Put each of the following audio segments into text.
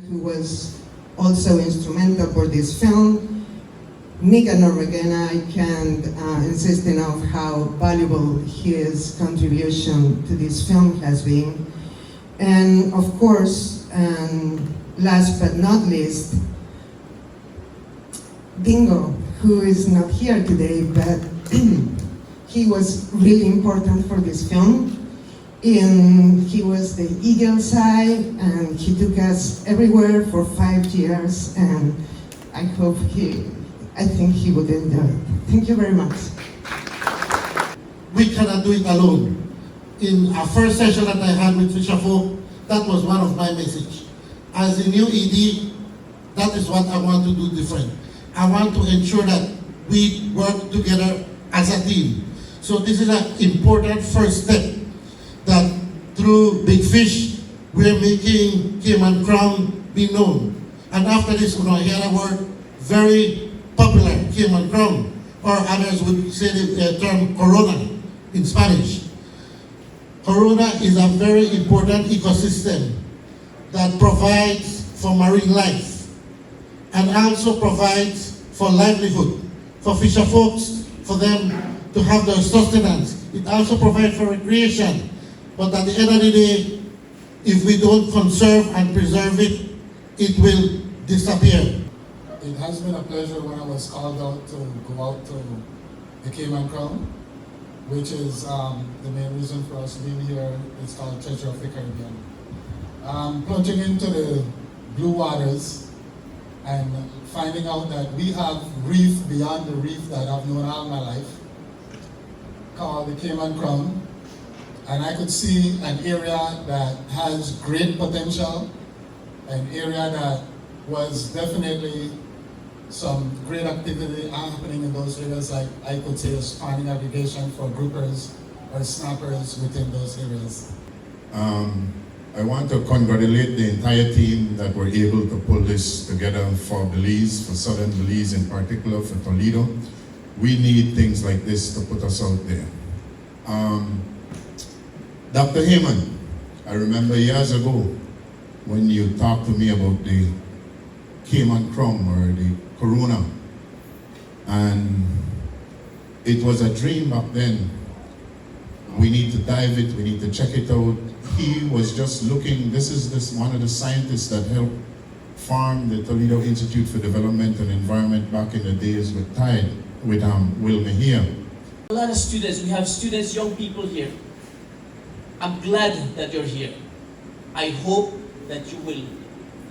who was also instrumental for this film. Nick Norvegena, I can't insist enough how valuable his contribution to this film has been. And of course, last but not least, Dingo, who is not here today, but he was really important for this film. And he was the eagle's eye, and he took us everywhere for 5 years, and I think he would enjoy it. Thank you very much. We cannot do it alone. In our first session that I had with Fisher Folk, that was one of my messages. As a new ED, that is what I want to do different. I want to ensure that we work together as a team. So this is an important first step, that through Big Fish, we're making Cayman Crown be known. And after this, we're going to hear a word very popular, Cayman Crown, or others would say the term Corona in Spanish. Corona is a very important ecosystem that provides for marine life and also provides for livelihood, for fisher folks, for them to have their sustenance. It also provides for recreation. But at the end of the day, if we don't conserve and preserve it, it will disappear. It has been a pleasure when I was called out to go out to the Cayman Crown, which is the main reason for us being here. It's called Treasure of the Caribbean. Plunging into the blue waters and finding out that we have reef beyond the reef that I've known all my life, called the Cayman Crown. And I could see an area that has great potential, an area that was definitely some great activity happening in those areas, like I could say a spawning aggregation for groupers or snappers within those areas. I want to congratulate the entire team that were able to pull this together for Belize, for Southern Belize in particular, for Toledo. We need things like this to put us out there. Dr. Heyman, I remember years ago when you talked to me about the Cayman Crown or the Corona, and it was a dream back then. We need to dive it, we need to check it out. He was just looking, this is one of the scientists that helped farm the Toledo Institute for Development and Environment back in the days with Tide, with Will Mejia. A lot of students, we have students, young people here. I'm glad that you're here. I hope that you will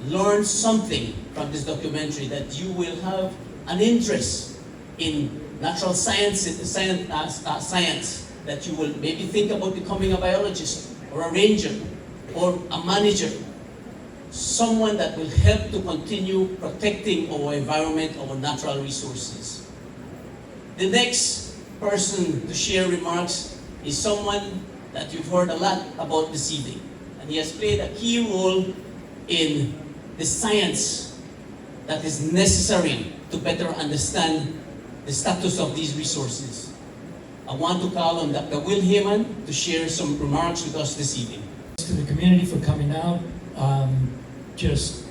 learn something from this documentary, that you will have an interest in natural science, that you will maybe think about becoming a biologist or a ranger or a manager, someone that will help to continue protecting our environment, our natural resources. The next person to share remarks is someone that you've heard a lot about this evening, and he has played a key role in the science that is necessary to better understand the status of these resources. I want to call on Dr. Will Heyman to share some remarks with us this evening. To the community for coming out, just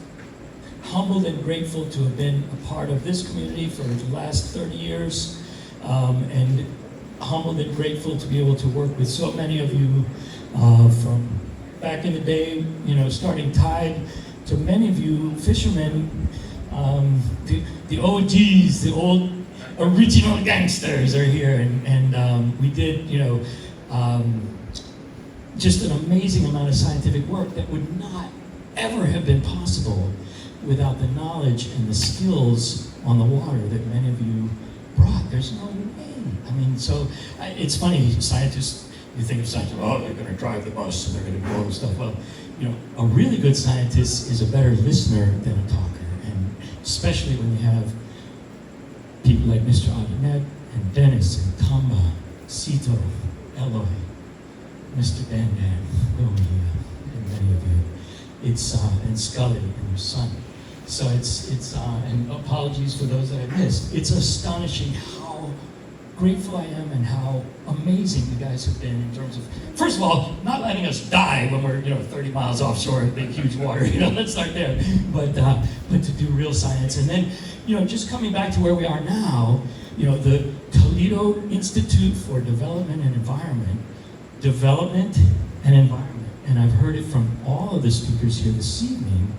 humbled and grateful to have been a part of this community for the last 30 years, and humbled and grateful to be able to work with so many of you from back in the day, starting Tide, to many of you fishermen, the OGs, the old original gangsters are here, and we did, just an amazing amount of scientific work that would not ever have been possible without the knowledge and the skills on the water that many of you brought. There's no way. I mean, so it's funny, scientists, you think of scientists, oh, they're going to drive the bus and they're going to do all this stuff. Well, a really good scientist is a better listener than a talker, and especially when you have people like Mr. Ahmed and Dennis and Kamba, Sito, Eloy, Mr. Dan Dan, and many of you. It's and Scully and your son. So it's and apologies for those that I missed. It's astonishing how grateful I am and how amazing you guys have been in terms of, first of all, not letting us die when we're 30 miles offshore in big huge water. Let's start there. But to do real science, and then just coming back to where we are now, the Toledo Institute for Development and Environment, and I've heard it from all of the speakers here this evening,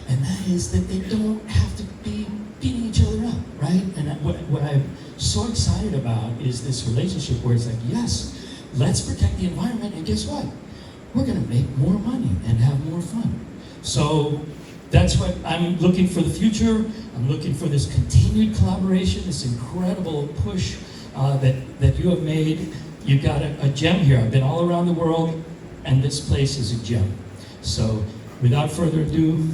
and that is that they don't have to be beating each other up, right? And what I'm so excited about is this relationship where it's like, yes, let's protect the environment, and guess what? We're gonna make more money and have more fun. So that's what I'm looking for the future. I'm looking for this continued collaboration, this incredible push that you have made. You've got a gem here. I've been all around the world, and this place is a gem. So without further ado,